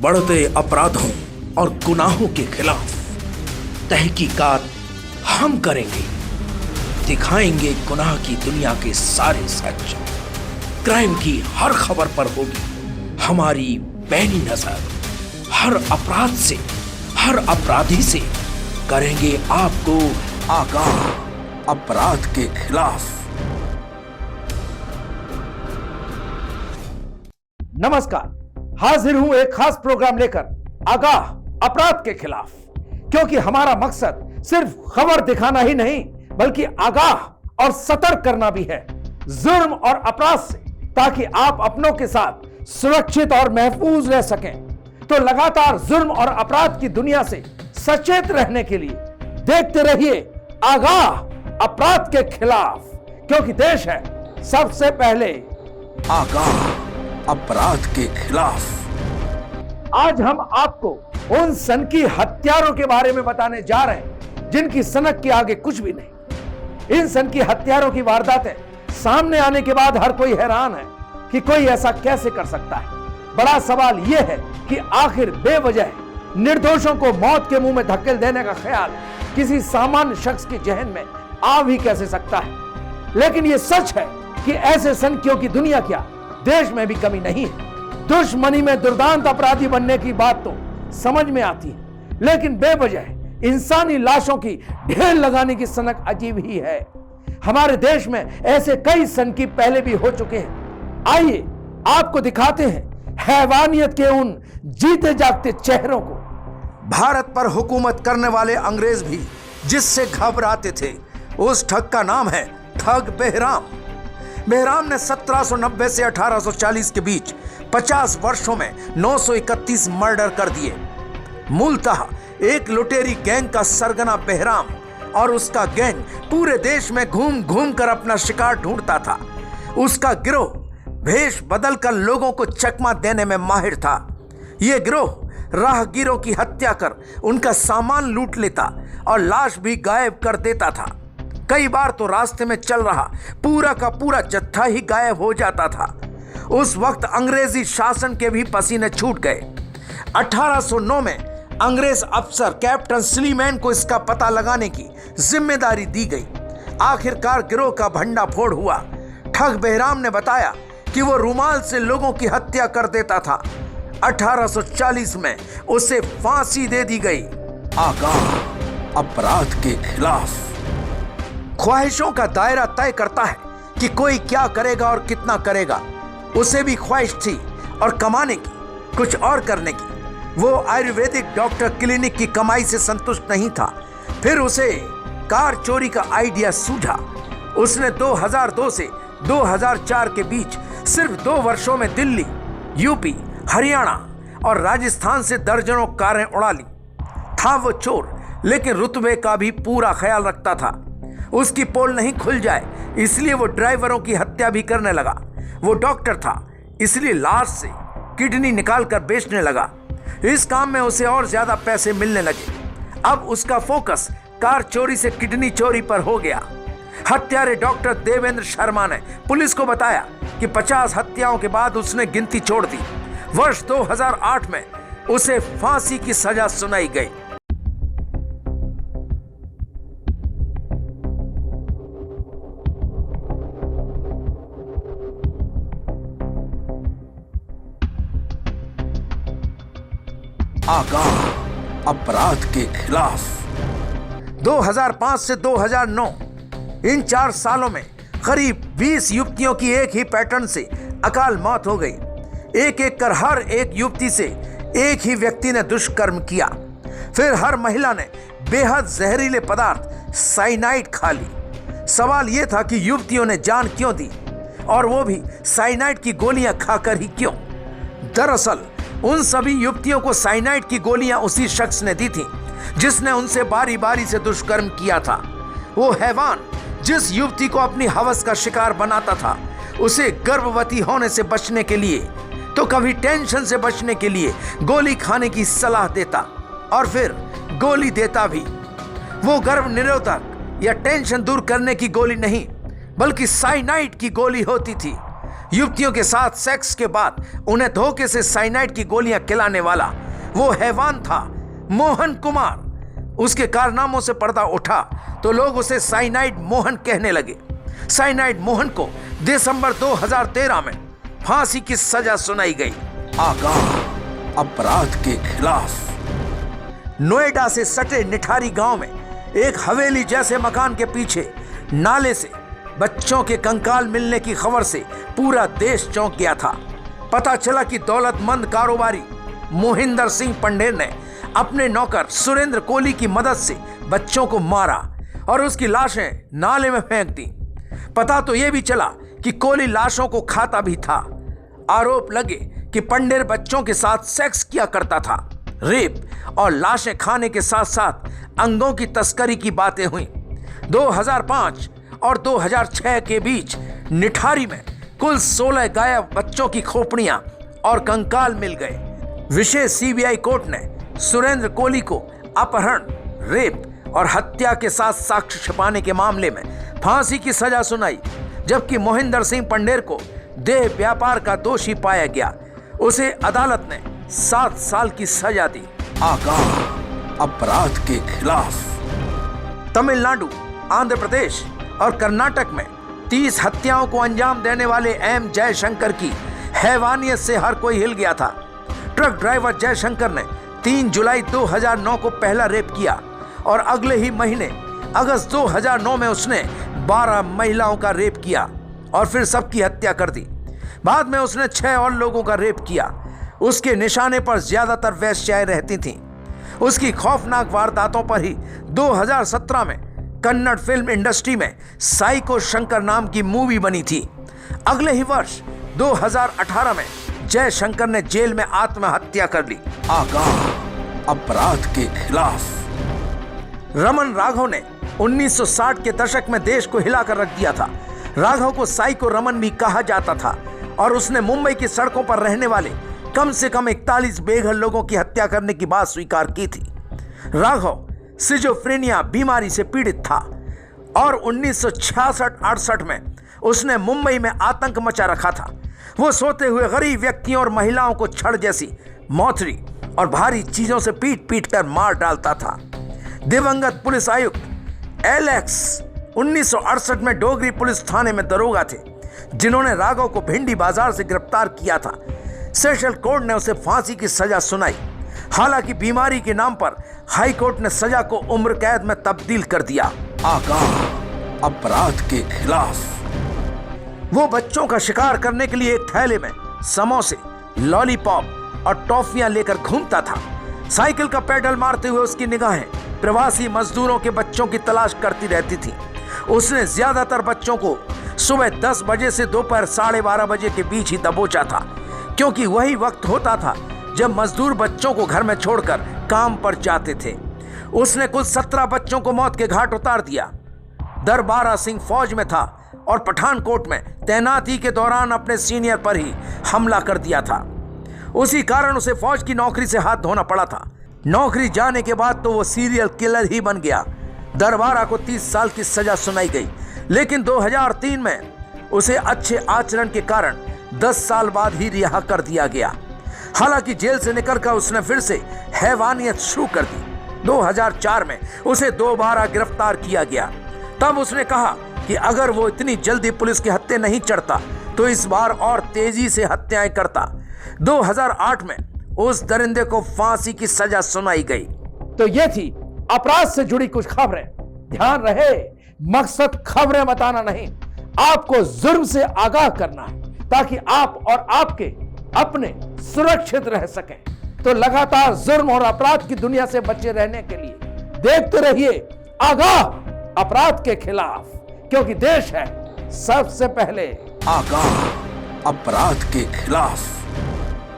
बढ़ते अपराधों और गुनाहों के खिलाफ तहकीकात हम करेंगे, दिखाएंगे गुनाह की दुनिया के सारे सच। क्राइम की हर खबर पर होगी हमारी पैनी नजर। हर अपराध से, हर अपराधी से करेंगे आपको आगाह अपराध के खिलाफ। नमस्कार, हाजिर हूं एक खास प्रोग्राम लेकर आगाह अपराध के खिलाफ, क्योंकि हमारा मकसद सिर्फ खबर दिखाना ही नहीं बल्कि आगाह और सतर्क करना भी है जुर्म और अपराध से, ताकि आप अपनों के साथ सुरक्षित और महफूज रह सकें। तो लगातार जुर्म और अपराध की दुनिया से सचेत रहने के लिए देखते रहिए आगाह अपराध के खिलाफ, क्योंकि देश है सबसे पहले आगाह अपराध के खिलाफ। आज हम आपको उन सनकी हत्यारों के बारे में बताने जा रहे हैं जिनकी सनक के आगे कुछ भी नहीं। इन सनकी हत्यारों की वारदातें सामने आने के बाद हर कोई हैरान है कि कोई ऐसा कैसे कर सकता है। बड़ा सवाल यह है कि आखिर बेवजह निर्दोषों को मौत के मुंह में धकेल देने का ख्याल किसी सामान्य शख्स के जहन में आ भी कैसे सकता है। लेकिन यह सच है कि ऐसे सनकियों की दुनिया क्या देश में भी कमी नहीं है। दुश्मनी में दुर्दांत अपराधी बनने की बात तो समझ में आती है, लेकिन बेवजह इंसानी लाशों की ढेर लगाने की सनक अजीब ही है। हमारे देश में ऐसे कई सनकी पहले भी हो चुके हैं। आइए आपको दिखाते हैं हैवानियत के उन जीते जागते चेहरों को। भारत पर हुकूमत करने वाले अंग्रेज भी जिससे घबराते थे, उस ठग का नाम है ठग बेहराम। बेहराम ने 1790 से 1840 के बीच 50 वर्षों में 931 मर्डर कर दिए। मूलतः एक लुटेरी गैंग का सरगना बेहराम और उसका गैंग पूरे देश में घूम घूम कर अपना शिकार ढूंढता था। उसका गिरोह भेष बदलकर लोगों को चकमा देने में माहिर था। यह गिरोह राहगीरों की हत्या कर उनका सामान लूट लेता और लाश भी गायब कर देता था। कई बार तो रास्ते में चल रहा पूरा का पूरा जत्था ही गायब हो जाता था। उस वक्त अंग्रेजी शासन के भी पसीने छूट गए। 1809 में अंग्रेज अफसर कैप्टन स्लीमैन को इसका पता लगाने की जिम्मेदारी दी गई। आखिरकार गिरोह का भंडाफोड़ हुआ। ठग बेहराम ने बताया कि वो रुमाल से लोगों की हत्या कर देता था। 1840 में उसे फांसी दे दी गई। आगाह अपराध के खिलाफ। ख्वाहिशों का दायरा तय करता है कि कोई क्या करेगा और कितना करेगा। उसे भी ख्वाहिश थी और कमाने की, कुछ और करने की। वो आयुर्वेदिक डॉक्टर क्लिनिक की कमाई से संतुष्ट नहीं था। फिर उसे कार चोरी का आइडिया सूझा। उसने 2002 से 2004 के बीच सिर्फ 2 वर्षों में दिल्ली, यूपी, हरियाणा और राजस्थान से दर्जनों कारें उड़ा ली। था वो चोर, लेकिन रुतबे का भी पूरा ख्याल रखता था। उसकी पोल नहीं खुल जाए इसलिए वो ड्राइवरों की हत्या भी करने लगा। वो डॉक्टर था, इसलिए लाश से किडनी निकालकर बेचने लगा। इस काम में उसे और ज्यादा पैसे मिलने लगे। अब उसका फोकस कार चोरी से किडनी चोरी पर हो गया। हत्यारे डॉक्टर देवेंद्र शर्मा ने पुलिस को बताया कि 50 हत्याओं के बाद उसने गिनती छोड़ दी। वर्ष 2008 में उसे फांसी की सजा सुनाई गई। आगाह अपराध के खिलाफ। 2005 से 2009 इन 4 सालों में करीब 20 युवतियों की एक ही पैटर्न से अकाल मौत हो गई। एक एक कर हर एक युवती से एक ही व्यक्ति ने दुष्कर्म किया। फिर हर महिला ने बेहद जहरीले पदार्थ साइनाइड खा ली। सवाल यह था कि युवतियों ने जान क्यों दी, और वो भी साइनाइड की गोलियां खाकर ही क्यों। दरअसल उन सभी युवतियों को साइनाइड की गोलियां उसी शख्स ने दी थी जिसने उनसे बारी बारी से दुष्कर्म किया था। वो हैवान जिस युवती को अपनी हवस का शिकार बनाता था, उसे गर्भवती होने से बचने के लिए तो कभी टेंशन से बचने के लिए गोली खाने की सलाह देता और फिर गोली देता भी। वो गर्भ निरोधक या टेंशन दूर करने की गोली नहीं बल्कि साइनाइड की गोली होती थी। युवतियों के साथ सेक्स के बाद उन्हें धोखे से साइनाइड की गोलियां खिलाने वाला वो हैवान था मोहन कुमार। उसके कारनामों से पर्दा उठा तो लोग उसे साइनाइड मोहन कहने लगे। साइनाइड मोहन को दिसंबर 2013 में फांसी की सजा सुनाई गई। आगाह अपराध के खिलाफ। नोएडा से सटे निठारी गांव में एक हवेली जैसे मकान के पीछे नाले से बच्चों के कंकाल मिलने की खबर से पूरा देश चौंक गया था। पता चला कि दौलतमंद कारोबारी मोहिंदर सिंह पंडेर ने अपने नौकर सुरेंद्र कोहली की मदद से बच्चों को मारा और उसकी लाशें नाले में फेंक दी। पता तो यह भी चला कि कोहली लाशों को खाता भी था। आरोप लगे कि पंडेर बच्चों के साथ सेक्स किया करता था। रेप और लाशें खाने के साथ साथ अंगों की तस्करी की बातें हुई। 2005 और 2006 के बीच निठारी में कुल 16 गायब बच्चों की खोपड़ियां और कंकाल मिल गए। विशेष सीबीआई कोर्ट ने सुरेंद्र कोहली को अपहरण, रेप और हत्या के साथ साक्ष्य छिपाने के मामले में फांसी की सजा सुनाई, जबकि मोहिंदर सिंह पंडेर को देह व्यापार का दोषी पाया गया। उसे अदालत ने 7 साल की सजा दी। आगाह अपराध के खिलाफ। तमिलनाडु, आंध्र प्रदेश और कर्नाटक में 30 हत्याओं को अंजाम देने वाले एम जयशंकर की हैवानियत से हर कोई हिल गया था। ट्रक ड्राइवर जयशंकर ने 3 जुलाई 2009 को पहला रेप किया और अगले ही महीने अगस्त 2009 में उसने 12 महिलाओं का रेप किया और फिर सबकी हत्या कर दी। बाद में उसने 6 और लोगों का रेप किया। उसके निशाने पर ज्यादातर वेश्याएं रहती थीं। उसकी खौफनाक वारदातों पर ही 2017 में कन्नड़ फिल्म इंडस्ट्री में साइको शंकर नाम की मूवी बनी थी। अगले ही वर्ष 2018 में जयशंकर ने जेल में आत्महत्या कर ली। आगाह अपराध के खिलाफ। रमन राघव ने 1960 के दशक में देश को हिलाकर रख दिया था। राघव को साइको रमन भी कहा जाता था और उसने मुंबई की सड़कों पर रहने वाले कम से कम 41 बेघर लोगों की हत्या करने की बात स्वीकार की थी। राघव सिजोफ्रेनिया बीमारी से पीड़ित था और 1966-68 में उसने मुंबई में आतंक मचा रखा था। वो सोते हुए गरीब व्यक्तियों और महिलाओं को छड़ जैसी मौथरी और भारी चीजों से पीट पीट कर मार डालता था। दिवंगत पुलिस आयुक्त एलेक्स 1968 में डोगरी पुलिस थाने में दरोगा थे, जिन्होंने राघव को भिंडी बाजार से गिरफ्तार किया था। सेशन कोर्ट ने उसे फांसी की सजा सुनाई। हालांकि बीमारी के नाम पर हाई कोर्ट ने सजा को उम्र कैद में तब्दील कर दिया। आगाह अपराध के खिलाफ। वो बच्चों का शिकार करने के लिए एक थैले में समोसे, लॉलीपॉप और टॉफियां लेकर घूमता था। साइकिल का पेडल मारते हुए उसकी निगाहें प्रवासी मजदूरों के बच्चों की तलाश करती रहती थी। उसने ज्यादातर बच्चों को सुबह 10 बजे से दोपहर 12:30 बजे के बीच ही दबोचा था, क्योंकि वही वक्त होता था जब मजदूर बच्चों को घर में छोड़कर काम पर जाते थे। उसने कुल 17 बच्चों को मौत के घाट उतार दिया। दरबारा सिंह फौज में था और पठानकोट में तैनाती के दौरान अपने सीनियर पर ही हमला कर दिया था। उसी कारण उसे फौज की नौकरी से हाथ धोना पड़ा था। नौकरी जाने के बाद तो वो सीरियल किलर ही बन गया। दरबारा को 30 साल की सजा सुनाई गई, लेकिन 2003 में उसे अच्छे आचरण के कारण 10 साल बाद ही रिहा कर दिया गया। हालांकि जेल से निकलकर उसने फिर से हैवानियत शुरू कर दी। 2004 में उसे दोबारा गिरफ्तार किया गया। तब उसने कहा कि अगर वो इतनी जल्दी पुलिस के हत्थे नहीं चढ़ता तो इस बार और तेजी से हत्याएं करता। 2008 में उस दरिंदे को फांसी की सजा सुनाई गई। तो ये थी अपराध से जुड़ी कुछ खबरें। ध्यान रहे, मकसद खबरें बताना नहीं, आपको जुर्म से आगाह करना है, ताकि आप और आपके अपने सुरक्षित रह सकें। तो लगातार जुर्म और अपराध की दुनिया से बचे रहने के लिए देखते रहिए आगाह अपराध के खिलाफ, क्योंकि देश है सबसे पहले आगाह अपराध के खिलाफ।